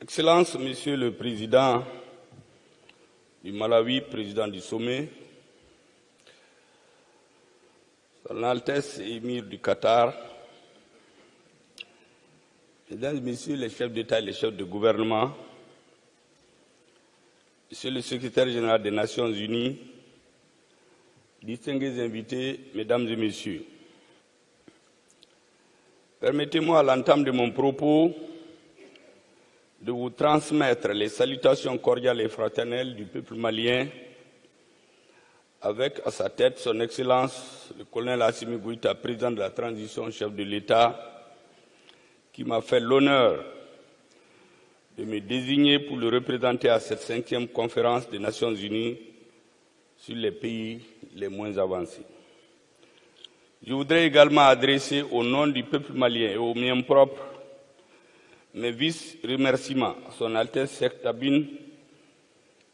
Excellences, Monsieur le Président du Malawi, Président du Sommet, Son Altesse Émir du Qatar, Mesdames et Messieurs les chefs d'État et les chefs de gouvernement, Monsieur le Secrétaire général des Nations Unies, distingués invités, Mesdames et Messieurs, permettez-moi à l'entame de mon propos de vous transmettre les salutations cordiales et fraternelles du peuple malien, avec à sa tête son Excellence le colonel Assimi Goïta, président de la transition, chef de l'État, qui m'a fait l'honneur de me désigner pour le représenter à cette 5e conférence des Nations Unies sur les pays les moins avancés. Je voudrais également adresser au nom du peuple malien et au mien propre mes vices remerciements à Son Altesse Cheikh Tamim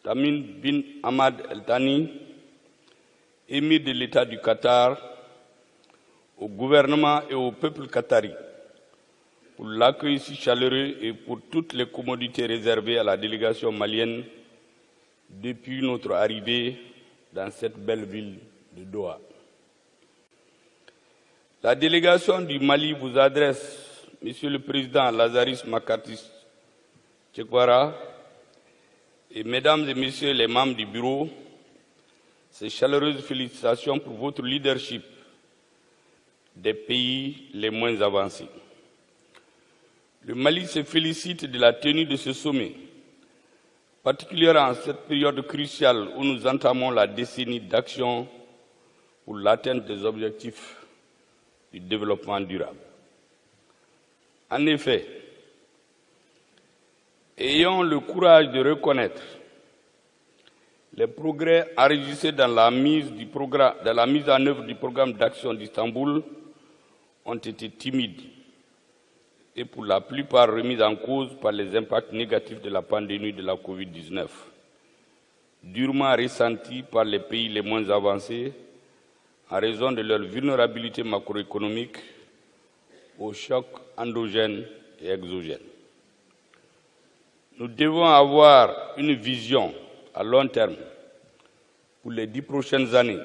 bin Hamad El Thani, émir de l'État du Qatar, au gouvernement et au peuple qatari pour l'accueil si chaleureux et pour toutes les commodités réservées à la délégation malienne depuis notre arrivée dans cette belle ville de Doha. La délégation du Mali vous adresse, Monsieur le Président Lazaris Makatis Tchekwara et Mesdames et Messieurs les membres du Bureau, ces chaleureuses félicitations pour votre leadership des pays les moins avancés. Le Mali se félicite de la tenue de ce sommet, particulièrement en cette période cruciale où nous entamons la décennie d'action pour l'atteinte des objectifs du développement durable. En effet, ayons le courage de reconnaître les progrès enregistrés dans la mise en œuvre du programme d'action d'Istanbul ont été timides et pour la plupart remis en cause par les impacts négatifs de la pandémie de la COVID-19, durement ressentis par les pays les moins avancés en raison de leur vulnérabilité macroéconomique aux chocs endogènes et exogènes. Nous devons avoir une vision à long terme pour les 10 prochaines années,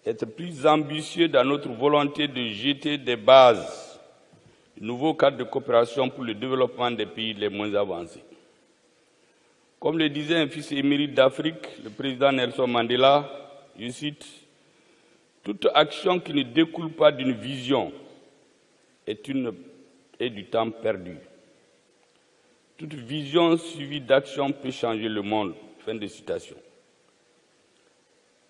être plus ambitieux dans notre volonté de jeter des bases du nouveau cadre de coopération pour le développement des pays les moins avancés. Comme le disait un fils émérite d'Afrique, le président Nelson Mandela, je cite, « Toute action qui ne découle pas d'une vision est du temps perdu. Toute vision suivie d'action peut changer le monde. » Fin de citation.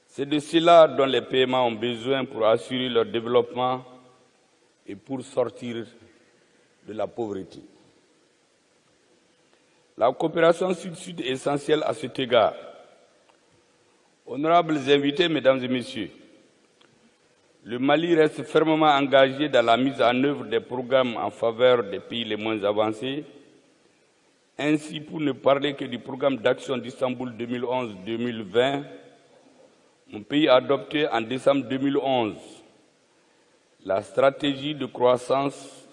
C'est de cela dont les PMA ont besoin pour assurer leur développement et pour sortir de la pauvreté. La coopération sud-sud est essentielle à cet égard. Honorables invités, Mesdames et Messieurs, le Mali reste fermement engagé dans la mise en œuvre des programmes en faveur des pays les moins avancés. Ainsi, pour ne parler que du programme d'action d'Istanbul 2011-2020, mon pays a adopté en décembre 2011 la stratégie de croissance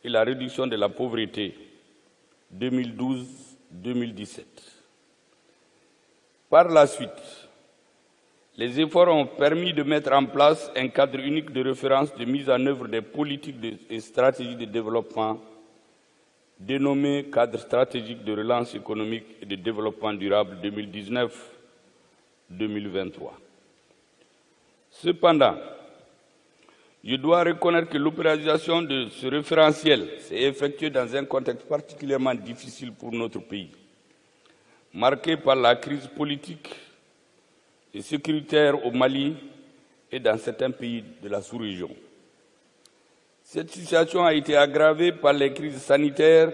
et la réduction de la pauvreté 2012-2017. Par la suite, les efforts ont permis de mettre en place un cadre unique de référence de mise en œuvre des politiques et stratégies de développement dénommé Cadre stratégique de relance économique et de développement durable 2019-2023. Cependant, je dois reconnaître que l'opéralisation de ce référentiel s'est effectuée dans un contexte particulièrement difficile pour notre pays, marqué par la crise politique et sécuritaire au Mali et dans certains pays de la sous-région. Cette situation a été aggravée par les crises sanitaires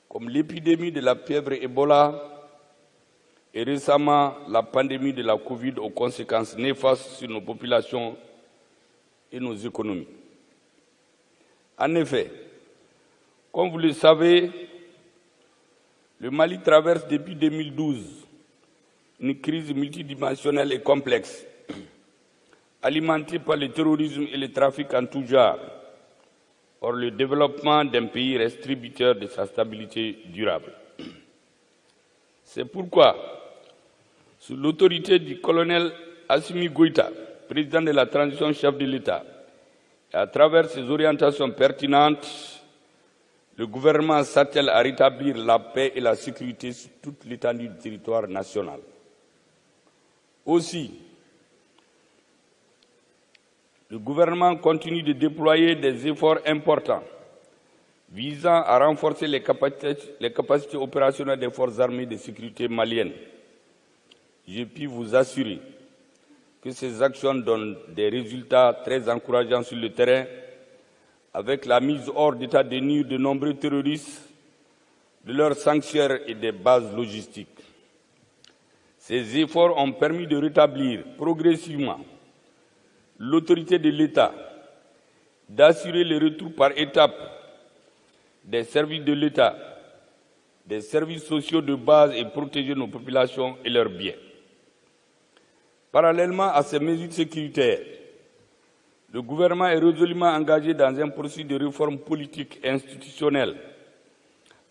comme l'épidémie de la fièvre Ebola et récemment la pandémie de la Covid aux conséquences néfastes sur nos populations et nos économies. En effet, comme vous le savez, le Mali traverse depuis 2012 une crise multidimensionnelle et complexe, alimentée par le terrorisme et le trafic en tout genre, pour le développement d'un pays reste tributaire de sa stabilité durable. C'est pourquoi, sous l'autorité du colonel Assimi Goïta, président de la transition chef de l'État, et à travers ses orientations pertinentes, le gouvernement s'attelle à rétablir la paix et la sécurité sur toute l'étendue du territoire national. Aussi, le gouvernement continue de déployer des efforts importants visant à renforcer les capacités opérationnelles des forces armées de sécurité maliennes. Je puis vous assurer que ces actions donnent des résultats très encourageants sur le terrain, avec la mise hors d'état de nuire de nombreux terroristes, de leurs sanctuaires et des bases logistiques. Ces efforts ont permis de rétablir progressivement l'autorité de l'État, d'assurer le retour par étapes des services de l'État, des services sociaux de base et protéger nos populations et leurs biens. Parallèlement à ces mesures sécuritaires, le gouvernement est résolument engagé dans un processus de réforme politique et institutionnelle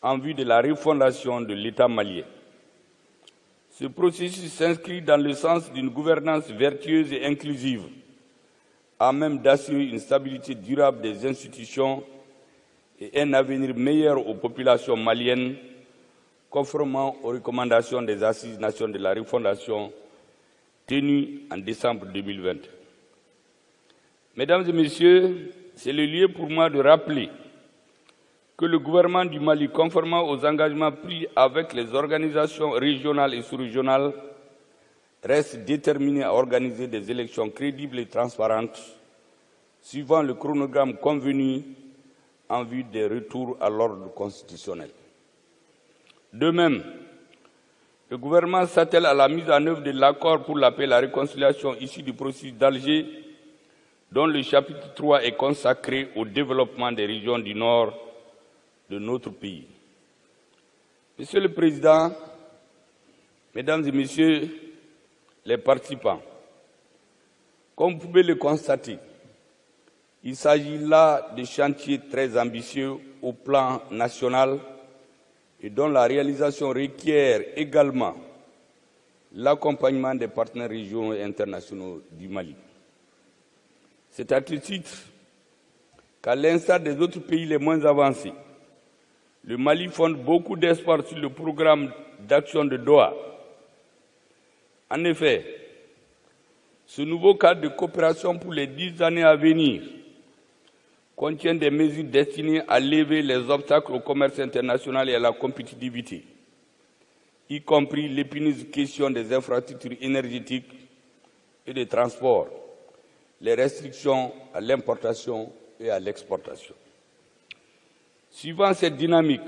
en vue de la refondation de l'État malien. Ce processus s'inscrit dans le sens d'une gouvernance vertueuse et inclusive, à même d'assurer une stabilité durable des institutions et un avenir meilleur aux populations maliennes, conformément aux recommandations des Assises nationales de la refondation tenues en décembre 2020. Mesdames et Messieurs, c'est le lieu pour moi de rappeler que le gouvernement du Mali, conformément aux engagements pris avec les organisations régionales et sous-régionales, reste déterminé à organiser des élections crédibles et transparentes, suivant le chronogramme convenu en vue des retours à l'ordre constitutionnel. De même, le gouvernement s'attelle à la mise en œuvre de l'accord pour la paix et la réconciliation issu du processus d'Alger, dont le chapitre 3 est consacré au développement des régions du nord de notre pays. Monsieur le Président, Mesdames et Messieurs les participants, comme vous pouvez le constater, il s'agit là de chantiers très ambitieux au plan national et dont la réalisation requiert également l'accompagnement des partenaires régionaux et internationaux du Mali. C'est à ce titre qu'à l'instar des autres pays les moins avancés, le Mali fonde beaucoup d'espoir sur le programme d'action de Doha. En effet, ce nouveau cadre de coopération pour les 10 années à venir contient des mesures destinées à lever les obstacles au commerce international et à la compétitivité, y compris l'épineuse question des infrastructures énergétiques et des transports, les restrictions à l'importation et à l'exportation. Suivant cette dynamique,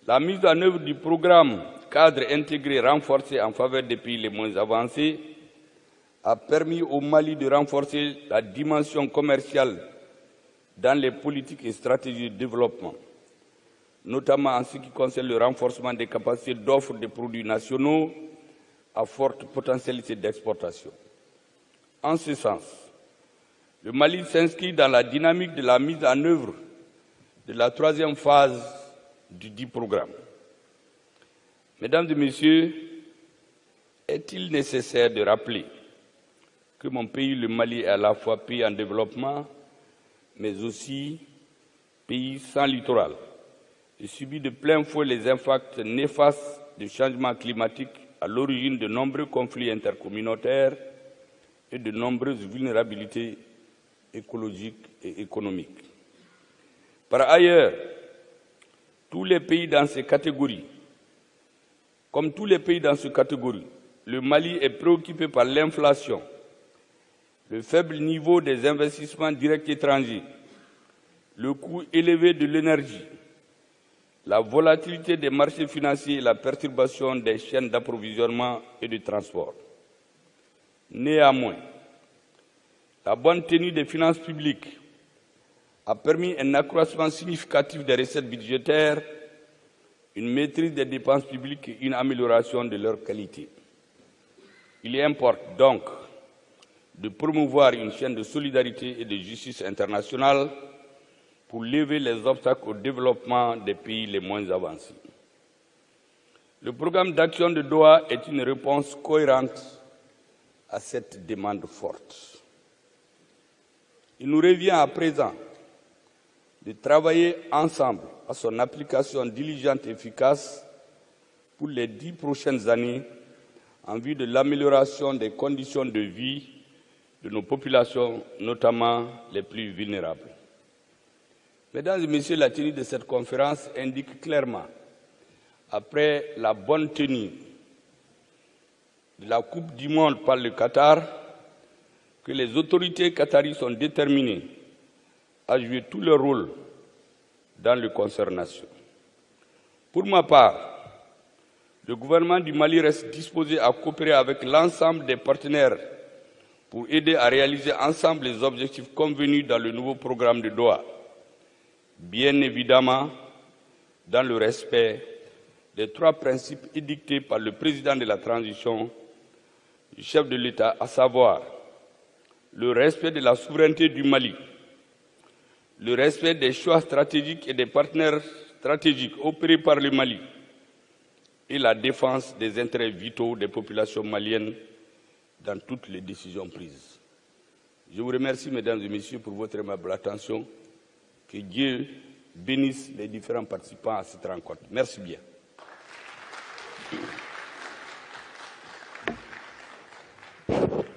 la mise en œuvre du programme cadre intégré renforcé en faveur des pays les moins avancés a permis au Mali de renforcer la dimension commerciale dans les politiques et stratégies de développement, notamment en ce qui concerne le renforcement des capacités d'offre de produits nationaux à forte potentialité d'exportation. En ce sens, le Mali s'inscrit dans la dynamique de la mise en œuvre de la troisième phase du dit programme. Mesdames et Messieurs, est-il nécessaire de rappeler que mon pays, le Mali, est à la fois pays en développement, mais aussi pays sans littoral, et subit de plein fouet les impacts néfastes du changement climatique à l'origine de nombreux conflits intercommunautaires et de nombreuses vulnérabilités écologiques et économiques. Par ailleurs, tous les pays dans ces catégories, comme tous les pays dans cette catégorie, le Mali est préoccupé par l'inflation, le faible niveau des investissements directs étrangers, le coût élevé de l'énergie, la volatilité des marchés financiers et la perturbation des chaînes d'approvisionnement et de transport. Néanmoins, la bonne tenue des finances publiques a permis un accroissement significatif des recettes budgétaires, une maîtrise des dépenses publiques et une amélioration de leur qualité. Il importe donc de promouvoir une chaîne de solidarité et de justice internationale pour lever les obstacles au développement des pays les moins avancés. Le programme d'action de Doha est une réponse cohérente à cette demande forte. Il nous revient à présent de travailler ensemble à son application diligente et efficace pour les 10 prochaines années en vue de l'amélioration des conditions de vie de nos populations, notamment les plus vulnérables. Mesdames et Messieurs, la tenue de cette conférence indique clairement, après la bonne tenue de la Coupe du Monde par le Qatar, que les autorités qataries sont déterminées à jouer tout leur rôle dans le concert national. Pour ma part, le gouvernement du Mali reste disposé à coopérer avec l'ensemble des partenaires pour aider à réaliser ensemble les objectifs convenus dans le nouveau programme de Doha, bien évidemment dans le respect des 3 principes édictés par le président de la transition, le chef de l'État, à savoir le respect de la souveraineté du Mali, le respect des choix stratégiques et des partenaires stratégiques opérés par le Mali et la défense des intérêts vitaux des populations maliennes dans toutes les décisions prises. Je vous remercie, Mesdames et Messieurs, pour votre aimable attention. Que Dieu bénisse les différents participants à cette rencontre. Merci bien.